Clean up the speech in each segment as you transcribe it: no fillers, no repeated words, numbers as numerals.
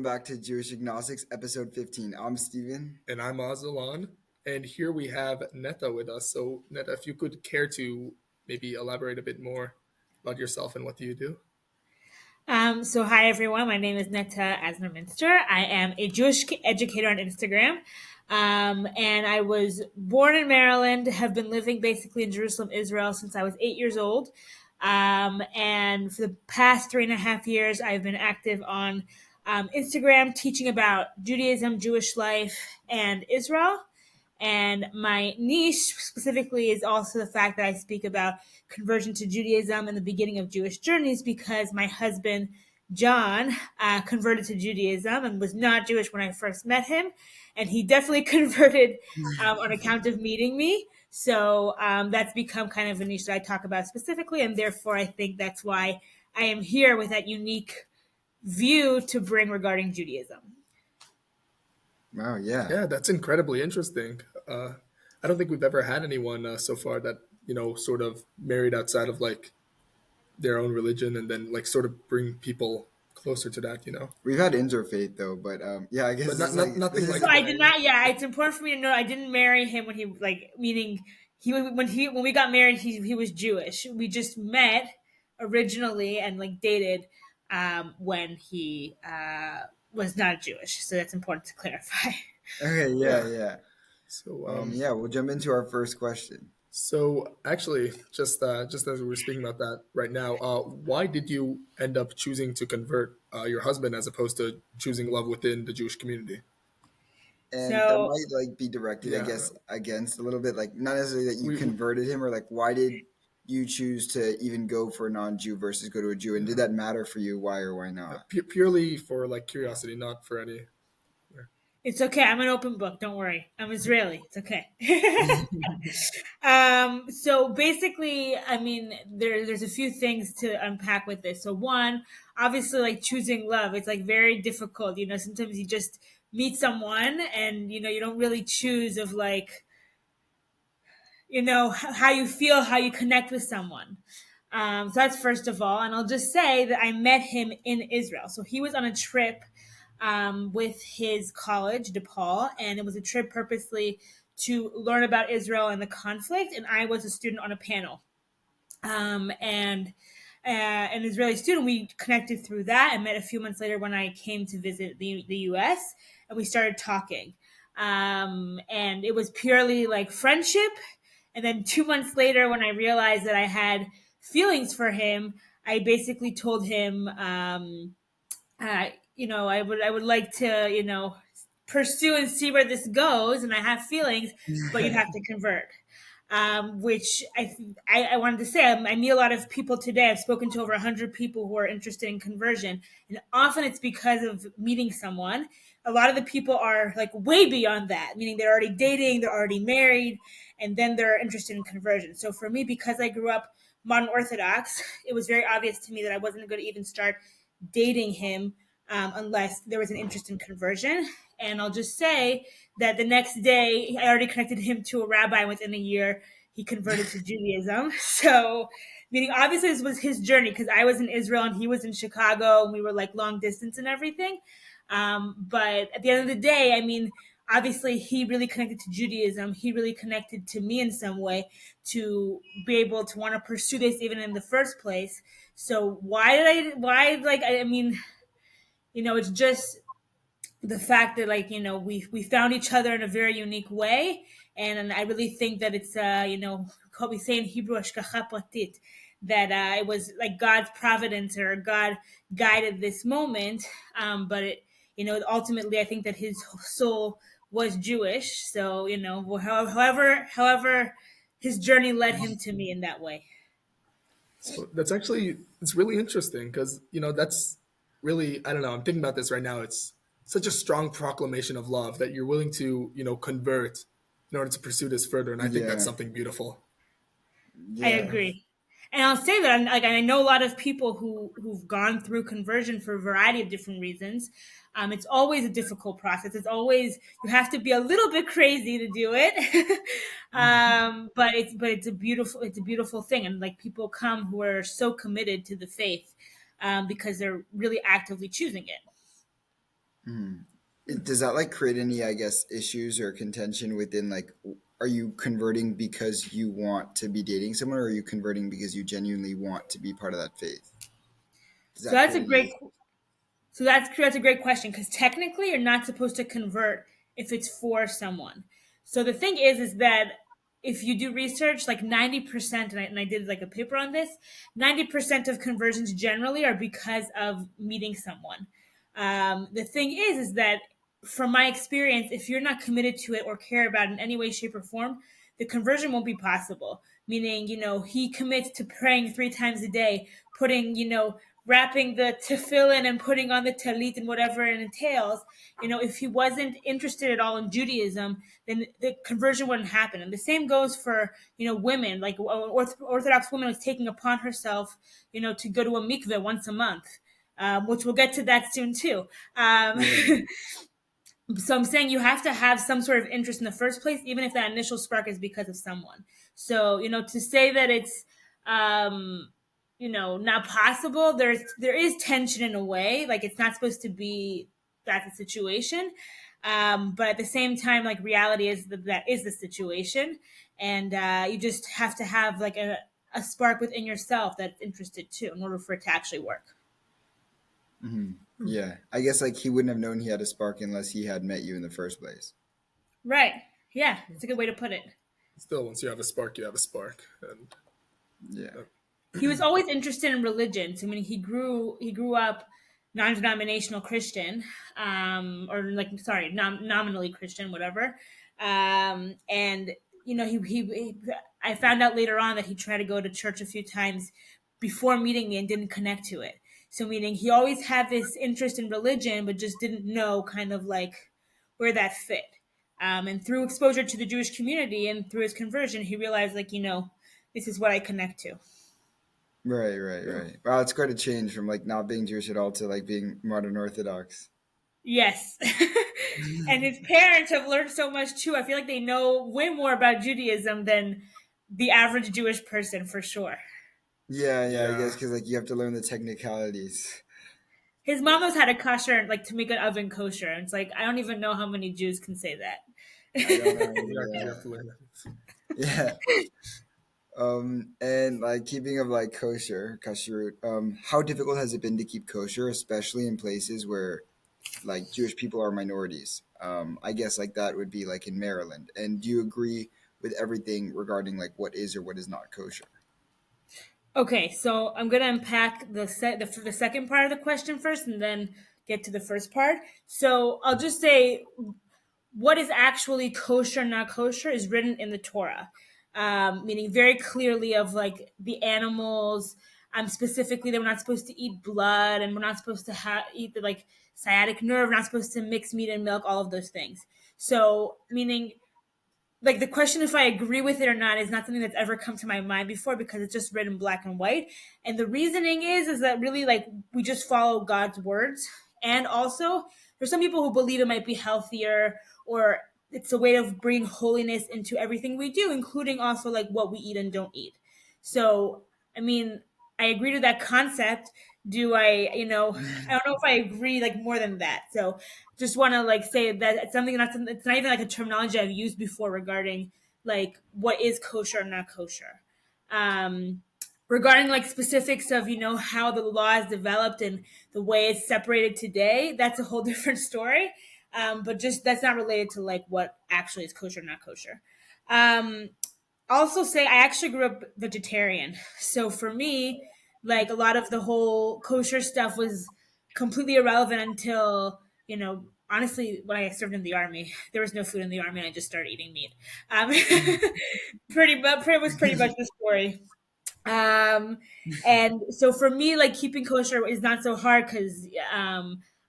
back to Jewish Agnostics, episode 15. I'm Steven. And I'm Azalan. And here we have Netta with us. So, Netta, if you could care to maybe elaborate a bit more about yourself and what do you do? So hi everyone, my name is Netta Asner. I am a Jewish educator on Instagram. And I was born in Maryland, have been living basically in Jerusalem, Israel since I was 8 years old. And for the past 3.5 years, I've been active on Instagram teaching about Judaism, Jewish life, and Israel. And my niche specifically is also the fact that I speak about conversion to Judaism and the beginning of Jewish journeys because my husband, John, converted to Judaism and was not Jewish when I first met him. And he definitely converted on account of meeting me. So that's become kind of a niche that I talk about specifically. And therefore, I think that's why I am here with that unique view to bring regarding Judaism. Wow, yeah. Yeah, that's incredibly interesting. I don't think we've ever had anyone so far that, sort of married outside of like their own religion and then like sort of bring people closer to that. We've had interfaith though, but yeah, I guess But nothing like So I did not. Yeah, it's important for me to know I didn't marry him when he meaning when we got married he was Jewish. We just met originally and dated when he was not Jewish. So that's important to clarify. Okay, yeah. So, Yeah, we'll jump into our first question. So actually, just as we were speaking about that right now, why did you end up choosing to convert your husband as opposed to choosing love within the Jewish community? And that might be directed, I Yeah. guess, against a little bit, not necessarily that you We- converted him, or why did you choose to even go for a non-Jew versus go to a Jew, and did that matter for you? Why or why not? Purely for curiosity, not for any. It's okay. I'm an open book. Don't worry. I'm Israeli. It's okay. So basically, I mean, there's a few things to unpack with this. So one, obviously, choosing love, it's very difficult. Sometimes you just meet someone and you don't really choose of how you feel, how you connect with someone. So that's first of all. And I'll just say that I met him in Israel. So he was on a trip with his college, DePaul, and it was a trip purposely to learn about Israel and the conflict. And I was a student on a panel. And an Israeli student, we connected through that and met a few months later when I came to visit the U.S. and we started talking. And it was purely friendship. And then 2 months later, when I realized that I had feelings for him, I basically told him, I would like to, pursue and see where this goes, and I have feelings, but you'd have to convert. Which I wanted to say, I meet a lot of people today. I've spoken to over 100 people who are interested in conversion, and often it's because of meeting someone. A lot of the people are way beyond that, meaning they're already dating, they're already married, and then they're interested in conversion. So for me, because I grew up modern Orthodox, it was very obvious to me that I wasn't going to even start dating him unless there was an interest in conversion. And I'll just say that the next day, I already connected him to a rabbi. Within a year, he converted to Judaism. So, meaning obviously this was his journey because I was in Israel and he was in Chicago and we were long distance and everything. But at the end of the day, I mean, obviously he really connected to Judaism. He really connected to me in some way to be able to want to pursue this even in the first place. So I mean, it's just the fact that we found each other in a very unique way. And I really think that it's, what we say in Hebrew, hashgacha pratit, that it was God's providence or God guided this moment. But ultimately I think that his soul was Jewish. So, however his journey led him to me in that way. So it's really interesting because, that's really, I don't know, I'm thinking about this right now. It's such a strong proclamation of love that you're willing to, convert in order to pursue this further. And I think that's something beautiful. I agree. And I'll say that I know a lot of people who've gone through conversion for a variety of different reasons. It's always a difficult process. It's always, you have to be a little bit crazy to do it. But it's a beautiful thing. And people come who are so committed to the faith because they're really actively choosing it. Mhm. Does that like create any, I guess, issues or contention within like, are you converting because you want to be dating someone, or are you converting because you genuinely want to be part of that faith? Does So that that's a create any? great So that's a great question because technically you're not supposed to convert if it's for someone. So the thing is that if you do research, like 90%, and I did like a paper on this, 90% of conversions generally are because of meeting someone. The thing is that from my experience, if you're not committed to it or care about it in any way, shape, or form, the conversion won't be possible. Meaning, he commits to praying 3 times a day, putting, wrapping the tefillin and putting on the talit and whatever it entails. If he wasn't interested at all in Judaism, then the conversion wouldn't happen. And the same goes for, women. Like Orthodox woman was taking upon herself, to go to a mikveh once a month, which we'll get to that soon too. Yeah. So I'm saying you have to have some sort of interest in the first place, even if that initial spark is because of someone. So, to say that it's, not possible, there is tension in a way. Like it's not supposed to be that's a situation. But at the same time, like reality is that is the situation. And you just have to have like a spark within yourself that's interested too in order for it to actually work. Hmm. Yeah, I guess like he wouldn't have known he had a spark unless he had met you in the first place. Right. Yeah, it's a good way to put it. Still, once you have a spark, you have a spark, and Yeah. uh, He was always interested in religion. So I mean, he grew up non-denominational Christian, or like sorry, nominally Christian, whatever. And I found out later on that he tried to go to church a few times before meeting me and didn't connect to it. So meaning he always had this interest in religion, but just didn't know kind of like where that fit. And through exposure to the Jewish community and through his conversion, he realized like this is what I connect to. Right, right, yeah. right. Wow, it's quite a change from like not being Jewish at all to like being modern Orthodox. Yes. And his parents have learned so much too. I feel like they know way more about Judaism than the average Jewish person for sure. Yeah, yeah, I guess Yeah. because like you have to learn the technicalities. His mom knows how to kosher, like to make an oven kosher. And it's like, I don't even know how many Jews can say I don't that. know. Yeah, because you have to learn that. Yeah. And like keeping of like kosher, how difficult has it been to keep kosher, especially in places where like Jewish people are minorities? I guess like that would be like in Maryland. And do you agree with everything regarding like what is or what is not kosher? Okay, so I'm gonna unpack the second part of the question first, and then get to the first part. So I'll just say what is actually kosher, not kosher, is written in the Torah, meaning very clearly of like the animals. Specifically that we're not supposed to eat blood, and we're not supposed to eat the like sciatic nerve. We're not supposed to mix meat and milk. All of those things. So meaning like the question if I agree with it or not is not something that's ever come to my mind before because it's just written black and white. And the reasoning is that really like we just follow God's words. And also there's some people who believe it might be healthier or it's a way of bringing holiness into everything we do, including also like what we eat and don't eat. So I mean, I agree to that concept. Do I, I don't know if I agree like more than that. So just want to like say that it's something that's it's not even like a terminology I've used before regarding like what is kosher or not kosher. Um, Regarding like specifics of how the law is developed and the way it's separated today, that's a whole different story. But just that's not related to like what actually is kosher or not kosher. Um, also say I actually grew up vegetarian. So for me, like a lot of the whole kosher stuff was completely irrelevant until, honestly, when I served in the army, there was no food in the army and I just started eating meat. Um, pretty much the story. Um, and so for me, like keeping kosher is not so hard because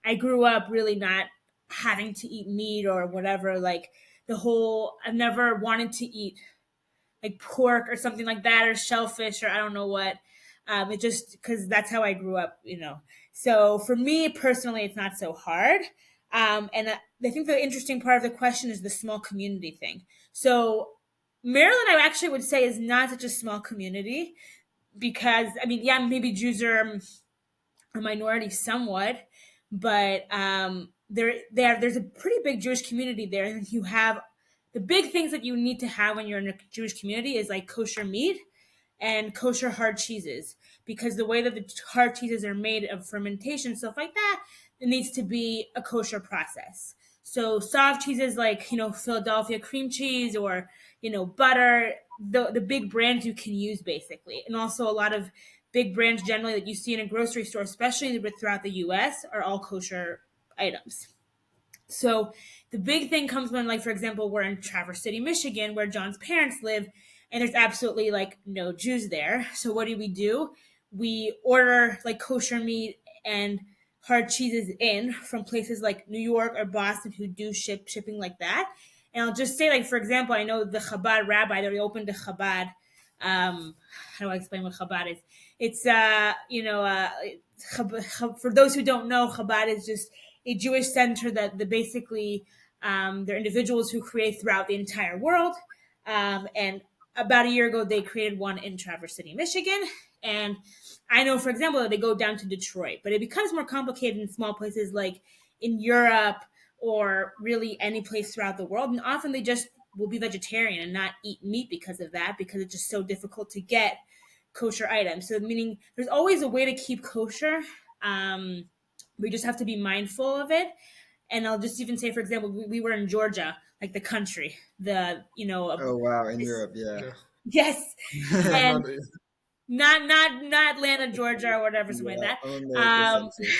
I grew up really not having to eat meat or whatever. Like I've never wanted to eat like pork or something like that or shellfish or I don't know what. It just because that's how I grew up. So for me personally, it's not so hard. And I think the interesting part of the question is the small community thing. So Maryland, I actually would say, is not such a small community because I mean, yeah, maybe Jews are a minority somewhat, but there's a pretty big Jewish community there, and you have the big things that you need to have when you're in a Jewish community is like kosher meat and kosher hard cheeses, because the way that the hard cheeses are made of fermentation, stuff like that, it needs to be a kosher process. So soft cheeses like Philadelphia cream cheese or butter, the big brands you can use basically, and also a lot of big brands generally that you see in a grocery store, especially throughout the U.S., are all kosher items. So the big thing comes when, like, for example, we're in Traverse City, Michigan, where John's parents live, and there's absolutely like no Jews there. So what do? We order like kosher meat and hard cheeses in from places like New York or Boston who do shipping like that. And I'll just say, like, for example, I know the Chabad rabbi that opened a Chabad. How do I explain what Chabad is? It's for those who don't know, Chabad is just a Jewish center that basically they're individuals who create throughout the entire world. And about a year ago, they created one in Traverse City, Michigan. And I know, for example, that they go down to Detroit, but it becomes more complicated in small places like in Europe or really any place throughout the world. And often they just will be vegetarian and not eat meat because of that, because it's just so difficult to get kosher items. So meaning there's always a way to keep kosher. We just have to be mindful of it. And I'll just even say, for example, we were in Georgia, like the country, Oh wow, in It's, Europe, yeah. yeah. yes, Yeah, and not, not Atlanta, Georgia, or whatever, something Yeah, like I'm that. America centric.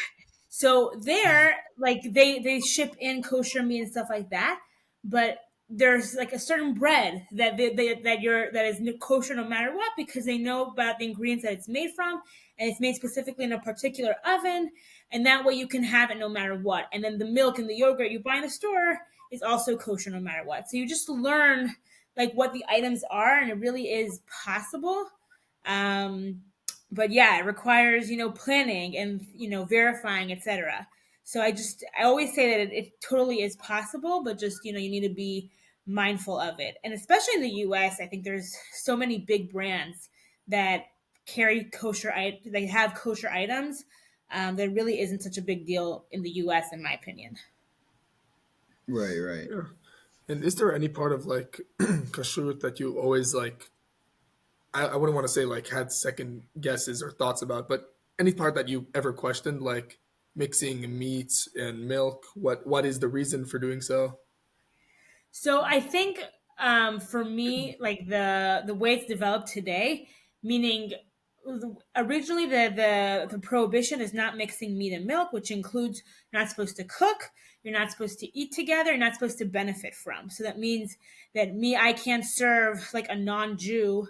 So there, like they ship in kosher meat and stuff like that, but there's like a certain bread that is kosher no matter what, because they know about the ingredients that it's made from, and it's made specifically in a particular oven, and that way you can have it no matter what. And then the milk and the yogurt you buy in the store is also kosher no matter what. So you just learn like what the items are, and it really is possible. Um, but yeah, it requires planning and verifying, etc. So I always say that it totally is possible, but just you need to be mindful of it. And especially in the US, I think there's so many big brands that carry they have kosher items. That really isn't such a big deal in the US, in my opinion. Right, right. yeah. And is there any part of like kashrut that you always like? I wouldn't want to say like had second guesses or thoughts about, but any part that you ever questioned, like mixing meats and milk. What is the reason for doing so? So I think for me, like the way it's developed today, meaning originally the prohibition is not mixing meat and milk, which includes you're not supposed to cook, you're not supposed to eat together, you're not supposed to benefit from. So that means that I can't serve like a non-Jew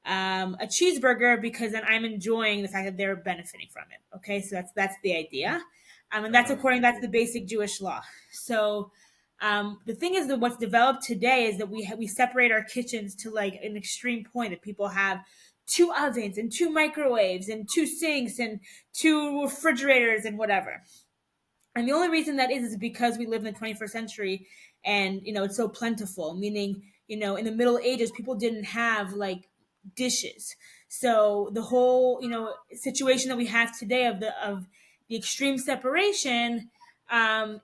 a cheeseburger because then I'm enjoying the fact that they're benefiting from it. Okay, so that's the idea, and that's the basic Jewish law. So the thing is that what's developed today is that we separate our kitchens to like an extreme point that people have two ovens and two microwaves and two sinks and two refrigerators and whatever. And the only reason that is because we live in the 21st century, and it's so plentiful. Meaning, in the Middle Ages, people didn't have like dishes. So the whole situation that we have today of the extreme separation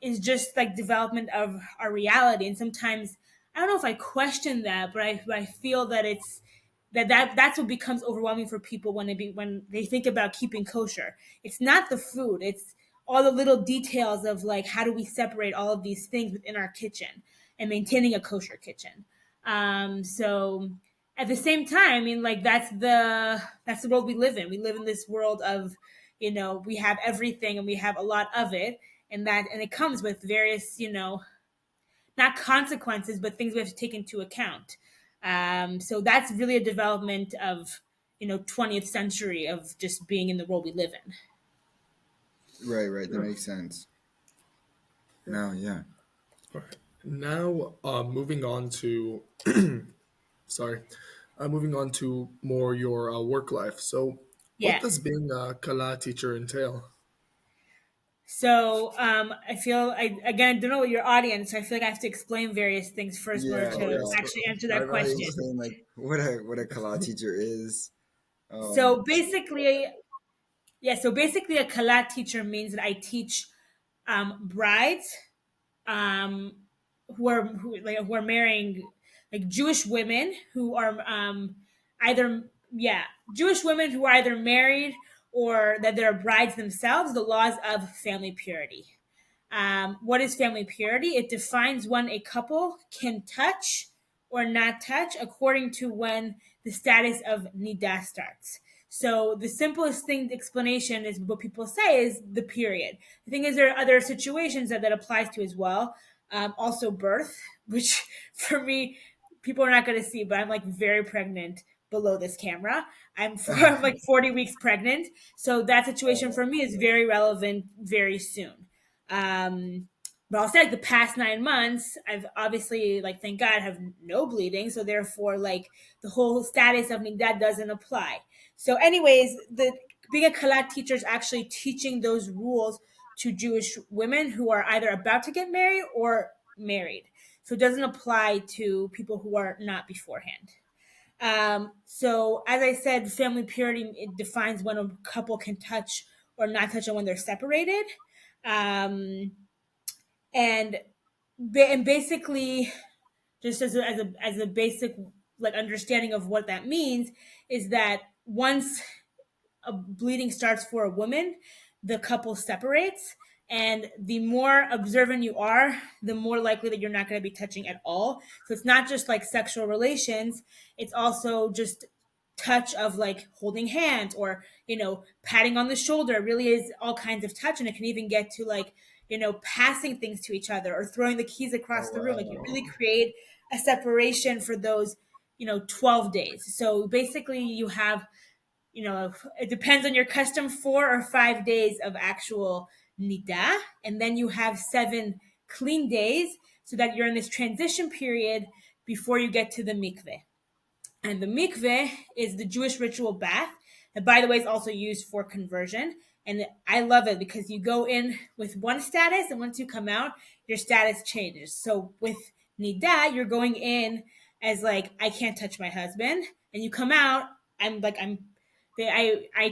is just like development of our reality. And sometimes I don't know if I question that, but I feel that it's that's what becomes overwhelming for people when they think about keeping kosher. It's not the food; it's all the little details of like how do we separate all of these things within our kitchen and maintaining a kosher kitchen. So at the same time, I mean, like that's the world we live in. We live in this world of we have everything and we have a lot of it, and it comes with various not consequences, but things we have to take into account. So that's really a development of 20th century of just being in the world we live in. Right, right. That Yeah. makes sense. Yeah. No, yeah. All right. Now, moving on to sorry, moving on to more your work life. So, what Yeah. does being a Kallah teacher entail? So I feel I don't know your audience. So I feel like I have to explain various things first in order Yeah, Oh to yes, yeah. actually answer dive that Try right to into question. explain like what a Kallah teacher is. So Just basically, yeah. So basically, a Kallah teacher means that I teach brides um, who are marrying like Jewish women who are either Jewish women who are either married or that they're brides themselves. The laws of family purity. What is family purity? It defines when a couple can touch or not touch according to when the status of nida starts. So the simplest thing explanation is what people say is the period. The thing is there are other situations that applies to as well. Also birth, which for me people are not going to see, but I'm like very pregnant below this camera. I'm like 40 weeks pregnant, so that situation for me is very relevant very soon. Um, but I'll say like the past 9 months, I've obviously like thank God have no bleeding, so therefore like the whole status of that doesn't apply. So, anyways, the being a Kallah teacher is actually teaching those rules to Jewish women who are either about to get married or married. So it doesn't apply to people who are not beforehand. So as I said, family purity it defines when a couple can touch or not touch and when they're separated. Um, and and basically just as a basic like understanding of what that means is that once a bleeding starts for a woman, the couple separates. And the more observant you are, the more likely that you're not going to be touching at all. So it's not just like sexual relations, it's also just touch of like holding hands or, patting on the shoulder. It really is all kinds of touch. And it can even get to like, passing things to each other or throwing the keys across Oh the room. Like you really wow. create a separation for those, 12 days. So basically you have it depends on your custom 4 or 5 days of actual nida, and then you have 7 clean days so that you're in this transition period before you get to the mikveh. And the mikveh is the Jewish ritual bath that, by the way, is also used for conversion. And I love it because you go in with one status, and once you come out, your status changes. So with nida, you're going in as like I can't touch my husband, and you come out. I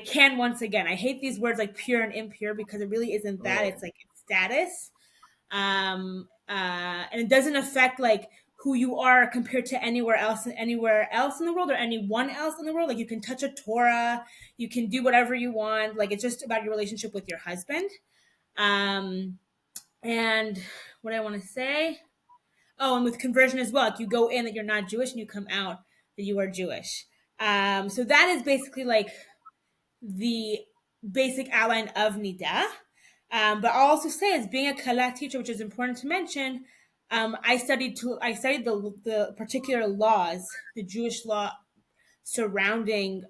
can once again. I hate these words like pure and impure because it really isn't that. Right. It's like status, and it doesn't affect like who you are compared to anywhere else in the world or anyone else in the world. Like you can touch a Torah, you can do whatever you want. Like it's just about your relationship with your husband. Um, and what I want to say. Oh, and with conversion as well. Like you go in that you're not Jewish and you come out that you are Jewish. So that is basically like the basic outline of Nida. But I'll also say, as being a Kallah teacher, which is important to mention, I studied the particular laws, the Jewish law surrounding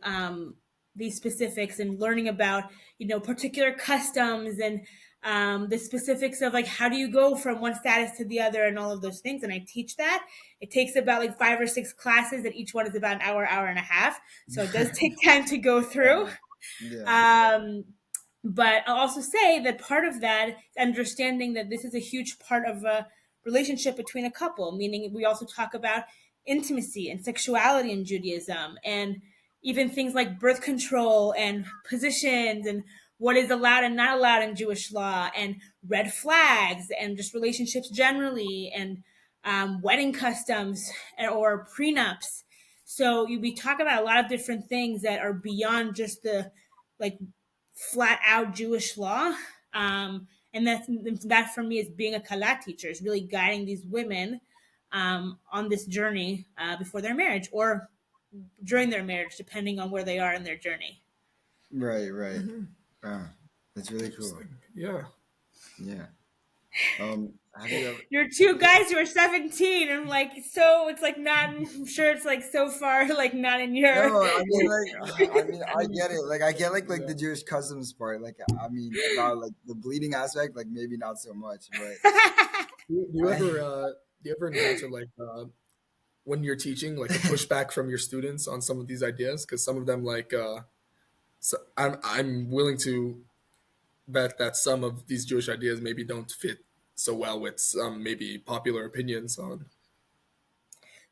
these specifics, and learning about particular customs and the specifics of like how do you go from one status to the other and all of those things. And I teach that. It takes about like 5 or 6 classes, and each one is about an hour and a half. So it does take time to go through. Yeah. Um, but I'll also say that part of that is understanding that this is a huge part of a relationship between a couple, meaning we also talk about intimacy and sexuality in Judaism, and even things like birth control and positions and what is allowed and not allowed in Jewish law, and red flags, and just relationships generally, and wedding customs or prenups. So we talk about a lot of different things that are beyond just the like flat out Jewish law. And that for me is being a Kallah teacher, is really guiding these women on this journey before their marriage or during their marriage, depending on where they are in their journey. Right. Right. Mm-hmm. Wow. That's really cool. Interesting. Yeah. Yeah. Have you ever? You're two guys who are 17, and like so it's like not. I'm sure it's like so far like not in your. No, I mean like I Mm, get it. Like I get like yeah. the Jewish customs part. Like I mean about like the bleeding aspect, like maybe not so much, but Do you I ever encounter like when you're teaching like a pushback from your students on some of these ideas? Because some of them like so I'm willing to bet that some of these Jewish ideas maybe don't fit so well with some maybe popular opinions on.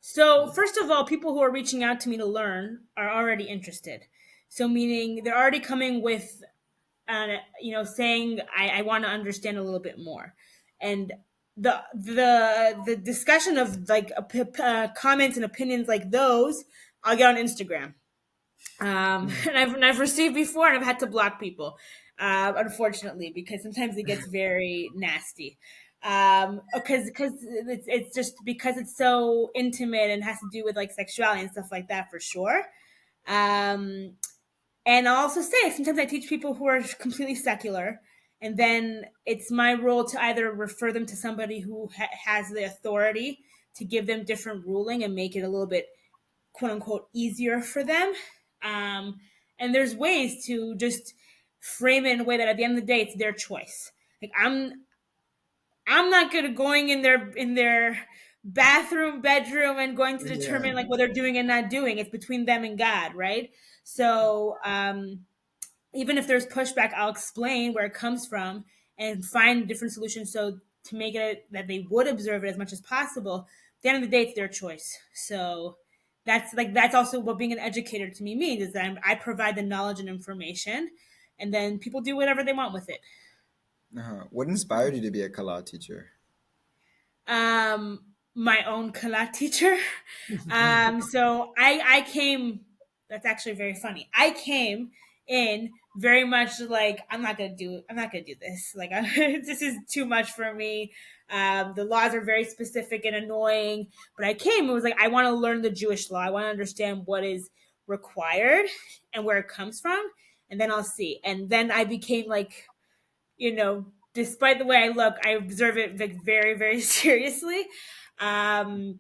So, first of all, people who are reaching out to me to learn are already interested. So, meaning they're already coming with saying I want to understand a little bit more. And the discussion of like comments and opinions like those, I'll get on Instagram. And I've received before, and I've had to block people, unfortunately, because sometimes it gets very nasty. Because it's just because it's so intimate and has to do with like sexuality and stuff like that, for sure. Um, and I'll also say sometimes I teach people who are completely secular, and then it's my role to either refer them to somebody who has the authority to give them different ruling and make it a little bit quote unquote easier for them. Um, and there's ways to just frame it in a way that at the end of the day it's their choice. Like I'm not good at going in their bathroom, bedroom, and going to Yeah. determine like what they're doing and not doing. It's between them and God, right? So even if there's pushback, I'll explain where it comes from and find different solutions so to make it that they would observe it as much as possible. At the end of the day, it's their choice. So that's also what being an educator to me means, is that I provide the knowledge and information, and then people do whatever they want with it. What inspired you to be a Kallah teacher? My own Kallah teacher. So I came. That's actually very funny. I came in very much like I'm not gonna do this. Like this is too much for me. The laws are very specific and annoying. But I came. It was like I want to learn the Jewish law. I want to understand what is required and where it comes from, and then I'll see. And then I became like, despite the way I look, I observe it like very, very seriously. Um,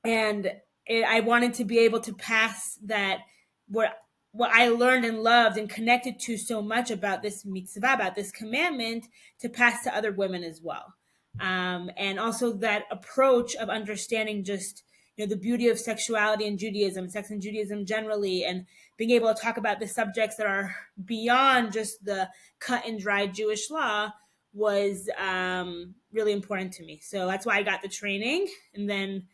and I wanted to be able to pass that what I learned and loved and connected to so much about this mitzvah, about this commandment, to pass to other women as well. And also that approach of understanding just the beauty of sexuality in Judaism, sex in Judaism generally, and being able to talk about the subjects that are beyond just the cut and dry Jewish law was really important to me. So that's why I got the training. And then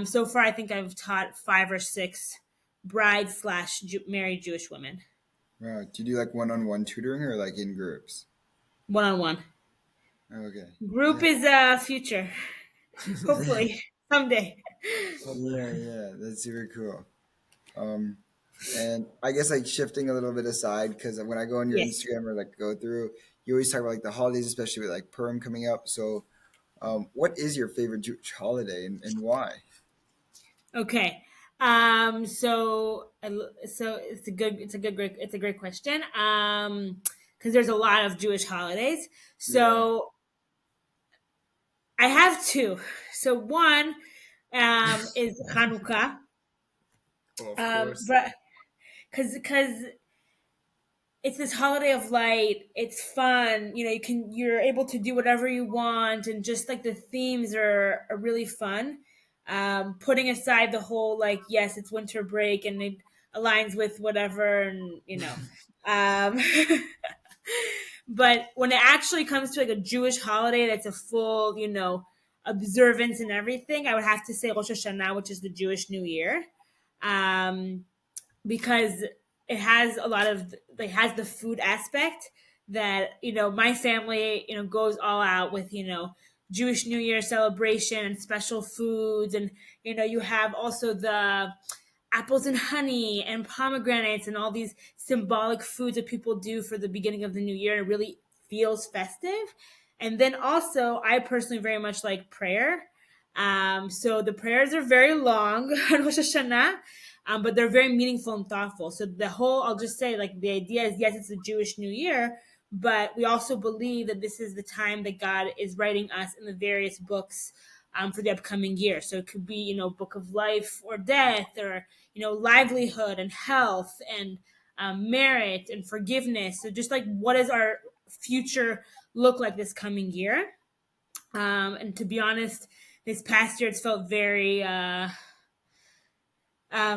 so far, I think I've taught 5 or 6 bride/married Jewish women. Wow. Do you do like one-on-one tutoring or like in groups? One on one. Okay. Group Yeah. is future. Hopefully, someday. Yeah, yeah, that's super cool. Um, and I guess like shifting a little bit aside, because when I go on your Yes. Instagram or like go through, you always talk about like the holidays, especially with like Purim coming up. So, what is your favorite Jewish holiday and why? Okay. So it's a great question. Because there's a lot of Jewish holidays. Yeah. So I have two. So one is Hanukkah. Oh, of course. But because it's this holiday of light, it's fun. You're able to do whatever you want, and just like the themes are really fun. Putting aside the whole like, yes, it's winter break and it aligns with whatever, and um, but when it actually comes to like a Jewish holiday that's a full observance and everything, I would have to say Rosh Hashanah, which is the Jewish New Year. Um, because it has a lot of like has the food aspect that my family goes all out with Jewish New Year celebration and special foods, and you have also the apples and honey and pomegranates and all these symbolic foods that people do for the beginning of the new year. It really feels festive. And then also I personally very much like prayer. So the prayers are very long on Rosh Hashanah, but they're very meaningful and thoughtful. So I'll just say, like, the idea is, yes, it's a Jewish New Year, but we also believe that this is the time that God is writing us in the various books for the upcoming year. So it could be, book of life or death, or, livelihood and health and merit and forgiveness. So just like, what does our future look like this coming year? And to be honest, this past year, it's felt very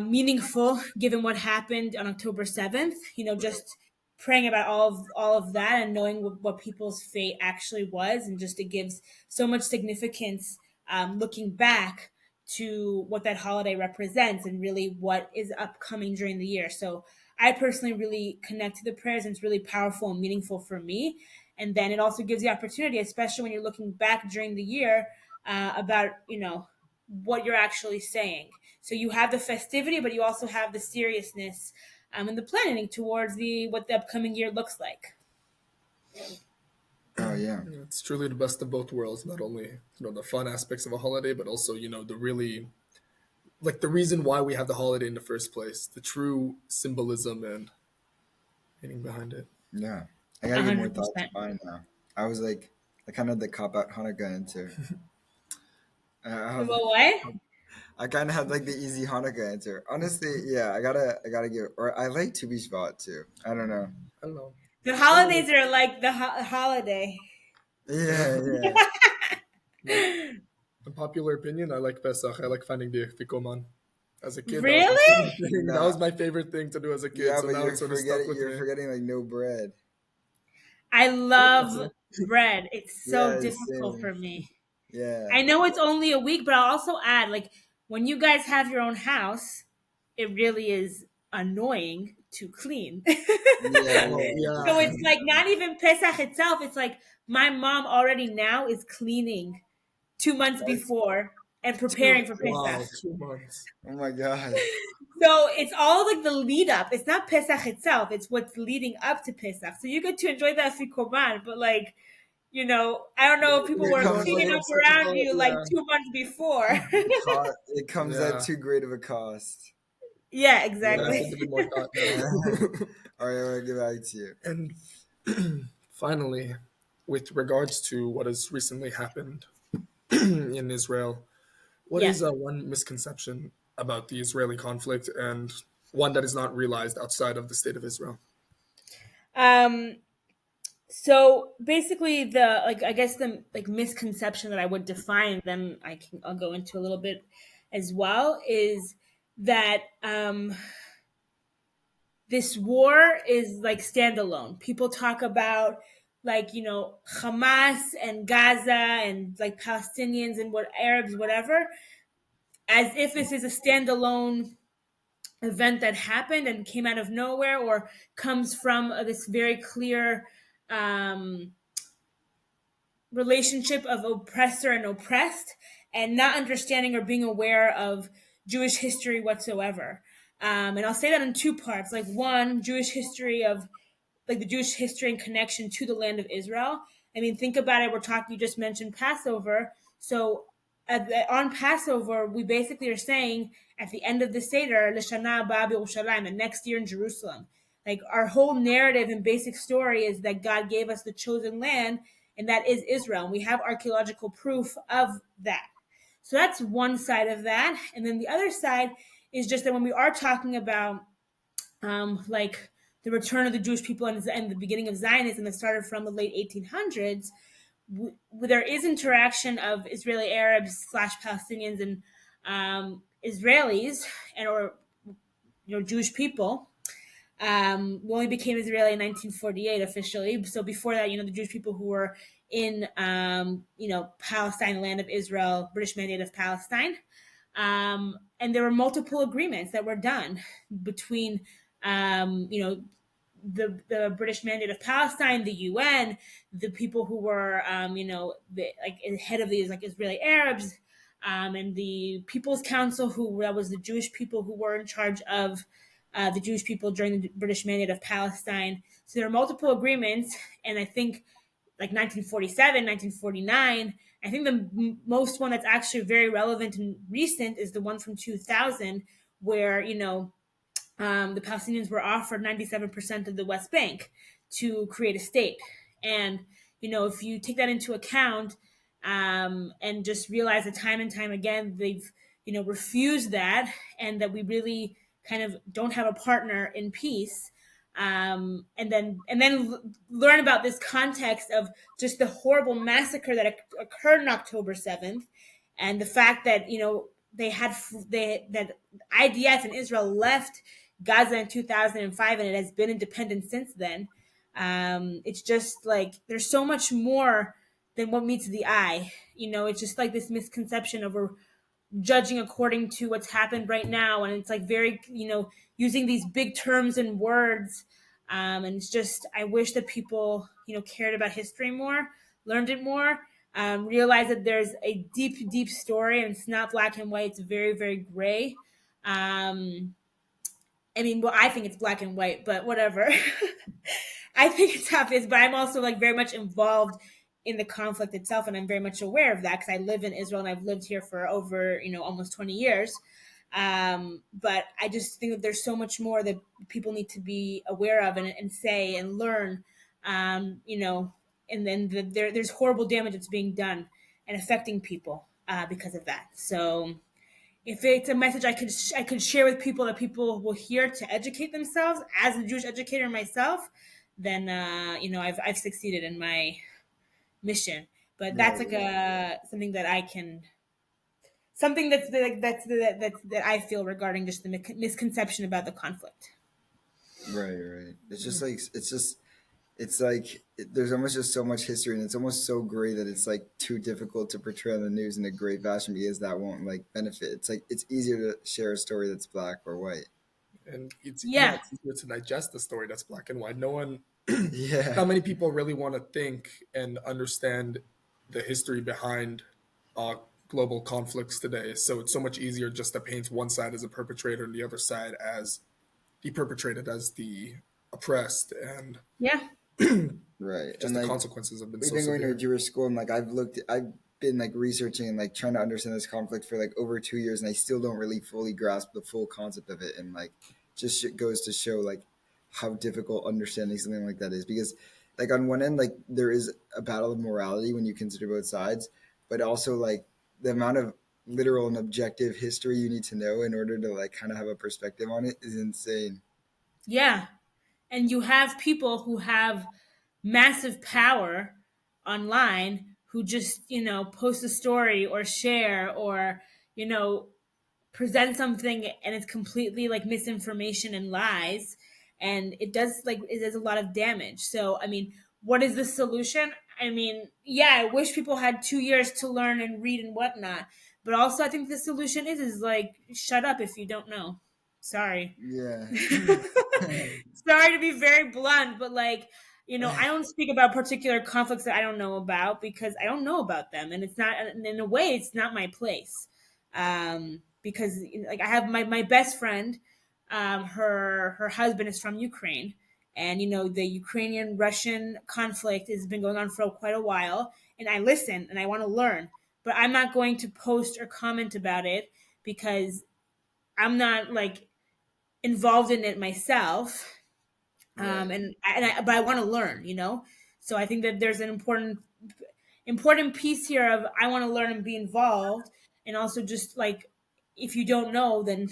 meaningful given what happened on October 7th. Just praying about all of that and knowing what people's fate actually was, and just it gives so much significance looking back to what that holiday represents and really what is upcoming during the year. So I personally really connect to the prayers, and it's really powerful and meaningful for me. And then it also gives the opportunity, especially when you're looking back during the year, about what you're actually saying. So you have the festivity, but you also have the seriousness and the planning towards the what the upcoming year looks like. Oh yeah. It's truly the best of both worlds. Not only the fun aspects of a holiday, but also the really like the reason why we have the holiday in the first place, the true symbolism and meaning behind it. Yeah. I gotta A get more hundred thoughts percent. behind now. I was like I kind of the cop out Hanukkah answer. Um, Well, what? I kind of had like the easy Hanukkah answer. Honestly, yeah, I gotta give. Or I like To Be Shvat too. I don't know. I don't know. The Generally, holidays are like the holiday. Yeah, yeah. like a popular opinion, I like Pesach. I like finding the Fikoman. As a kid, that was my Really? favorite thing. That Nah, was my favorite thing to do as a kid. yeah, So but now it's sort of stuck with you're me. forgetting like no bread. I But love also, bread. It's so Yeah, difficult same. for me. Yeah, I know it's only a week, but I'll also add like when you guys have your own house, it really is annoying to clean. yeah, oh yeah, for yeah, So it's sure. like not even Pesach itself. It's like my mom already now is cleaning 2 months That's before and two, preparing for Pesach. wow, 2 months. oh my god. So it's all like the lead up. It's not Pesach itself. It's what's leading up to Pesach. So you get to enjoy that Afikoman, but like, I don't know if people It were Everyone comes cleaning with up wants to around go. you like Yeah, 2 months before. it comes at yeah, too great of a cost. Yeah, yeah. I exactly. tend to be more thought now. All right, I'll get back to you. And finally, with regards to what has recently happened in Israel, what Yeah. is one misconception about the Israeli conflict and one that is not realized outside of the state of Israel? Um so basically the like I guess the like misconception that I would define, then I'll go into a little bit as well, is that this war is like standalone. People talk about like Hamas and Gaza and like Palestinians and what Arabs whatever, as if this is a standalone event that happened and came out of nowhere or comes from this very clear um, relationship of oppressor and oppressed, and not understanding or being aware of Jewish history whatsoever. And I'll say that in two parts. Like one, Jewish history of like the Jewish history and connection to the land of Israel. I mean, think about it. We're talking. You just mentioned Passover. So on Passover, we basically are saying at the end of the Seder, L'Shana Haba B'Yerushalayim, the next year in Jerusalem. Like our whole narrative and basic story is that God gave us the chosen land, and that is Israel. And we have archaeological proof of that. So that's one side of that. And then the other side is just that when we are talking about like the return of the Jewish people and the beginning of Zionism that started from the late 1800s, there is interaction of Israeli Arabs slash Palestinians and Israelis and or Jewish people. We only became Israeli in 1948 officially. So before that, the Jewish people who were in Palestine, land of Israel, British Mandate of Palestine. And there were multiple agreements that were done between the British Mandate of Palestine, the UN, the people who were like head of these like Israeli Arabs, and the People's Council, who that was the Jewish people who were in charge of the Jewish people during the British Mandate of Palestine. So there are multiple agreements, and I think like 1947, 1949. I think the most one that's actually very relevant and recent is the one from 2000, where the Palestinians were offered 97% of the West Bank to create a state. And, if you take that into account and just realize that time and time again, they've, refused that, and that we really kind of don't have a partner in peace. And then learn about this context of just the horrible massacre that occurred on October 7th, and the fact that that IDF and Israel left Gaza in 2005, and it has been independent since then. It's just like there's so much more than what meets the eye. It's just like this misconception over judging according to what's happened right now, and it's like very, using these big terms and words. And it's just, I wish that people, cared about history more, learned it more, realized that there's a deep, deep story, and it's not black and white. It's very, very gray. I mean, well, I think it's black and white, but whatever. I think it's obvious, but I'm also like very much involved in the conflict itself, and I'm very much aware of that because I live in Israel and I've lived here for over, almost 20 years. But I just think that there's so much more that people need to be aware of and say and learn. And then there's horrible damage that's being done and affecting people because of that. So if it's a message I could share with people that people will hear to educate themselves as a Jewish educator myself, then I've succeeded in my mission. But that's Right, like right, something that I can, something that I feel regarding just the misconception about the conflict. right. It's just like it's like there's almost just so much history, and it's almost so gray that it's like too difficult to portray on the news in a great fashion because that won't like benefit. It's like it's easier to share a story that's black or white. And Yeah, it's easier to digest the story that's black and white. No one, Yeah, not many people really want to think and understand the history behind uh, global conflicts today. So it's so much easier just to paint one side as a perpetrator and the other side as the perpetrated, as the oppressed, and yeah, right. And just the like consequences have been we've so been going to a severe. Jewish school, and like I've been like researching and like trying to understand this conflict for like over 2 years, and I still don't really fully grasp the full concept of it. And like just shit goes to show like how difficult understanding something like that is, because like on one end like there is a battle of morality when you consider both sides, but also like the amount of literal and objective history you need to know in order to like kind of have a perspective on it is insane. yeah. And you have people who have massive power online who just, post a story or share or, you know, present something and it's completely like misinformation and lies, and it does a lot of damage. So I mean, what is the solution? I mean, yeah, I wish people had 2 years to learn and read and whatnot, but also I think the solution is like, shut up if you don't know. Sorry. Yeah. Sorry to be very blunt, but like, I don't speak about particular conflicts that I don't know about because I don't know about them, and it's not, in a way, it's not my place. Because like I have my best friend, her husband is from Ukraine, and the Ukrainian Russian conflict has been going on for quite a while, and I listen and I want to learn, but I'm not going to post or comment about it because I'm not like involved in it myself. Right. But I want to learn, so I think that there's an important piece here of I want to learn and be involved, and also just like, if you don't know, then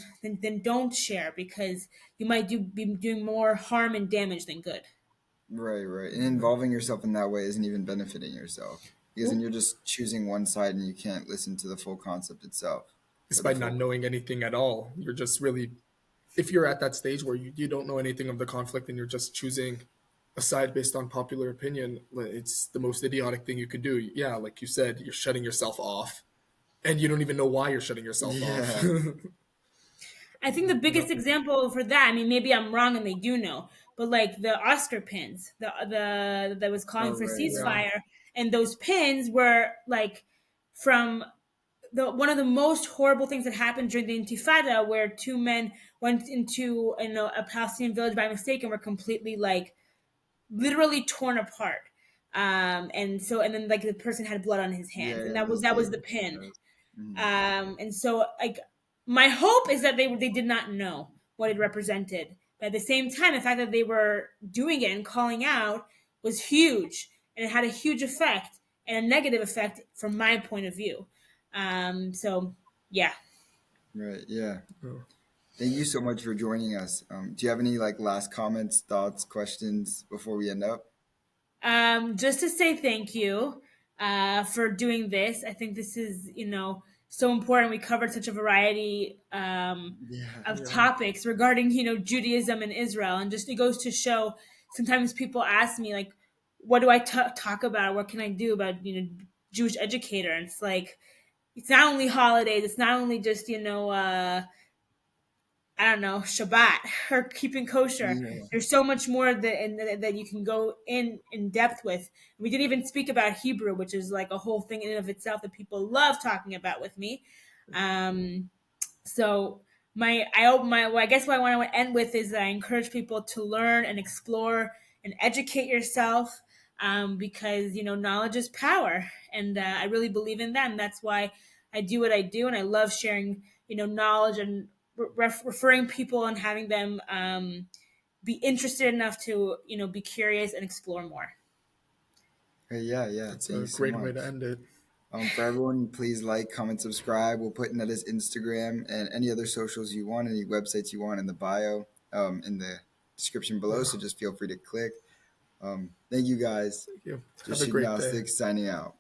don't share, because you might be doing more harm and damage than good. Right. And involving yourself in that way isn't even benefiting yourself, because then Nope. you're just choosing one side and you can't listen to the full concept itself or the Despite not full. knowing anything at all, you're just really, if you're at that stage where you don't know anything of the conflict and you're just choosing a side based on popular opinion, it's the most idiotic thing you could do. Yeah, like you said, you're shutting yourself off, and you don't even know why you're shutting yourself off. Yeah. I think the biggest example for that, I mean, maybe I'm wrong and they do know, but like the Oscar pins, the that was calling Oh, for right. Yeah. Yeah, ceasefire, and those pins were like from the one of the most horrible things that happened during the Intifada, where two men went into a Palestinian village by mistake and were completely like literally torn apart. And then like the person had blood on his hands, and Yeah. that was Those that was the videos. pin. Those. Mhm. And so like my hope is that they did not know what it represented. But at the same time, the fact that they were doing it and calling out was huge, and it had a huge effect and a negative effect from my point of view. So yeah. Right. Yeah. oh. Thank you so much for joining us. Do you have any like last comments, thoughts, questions before we end up? Just to say thank you for doing this. I think this is, so important. We covered such a variety Yeah. of Yeah. topics regarding, Judaism and Israel. And just it goes to show, sometimes people ask me, like, what do I talk about? What can I do about, Jewish educator? And it's like, it's not only holidays, it's not only just, I don't know, Shabbat or keeping kosher. Yeah. There's so much more that you can go in depth with. We didn't even speak about Hebrew, which is like a whole thing in and of itself that people love talking about with me. So I guess what I want to end with is that I encourage people to learn and explore and educate yourself, because knowledge is power, and I really believe in that, and that's why I do what I do, and I love sharing knowledge and referring people and having them be interested enough to be curious and explore more. Yeah, yeah. That's Thank a you so great way to much. end it. For everyone, please like, comment, subscribe. We'll put Netta's Instagram and any other socials you want, any websites you want in the bio, in the description below. Yeah. So just feel free to click. Thank you guys. Thank you. Have Jewish a great day. Agnostics signing out.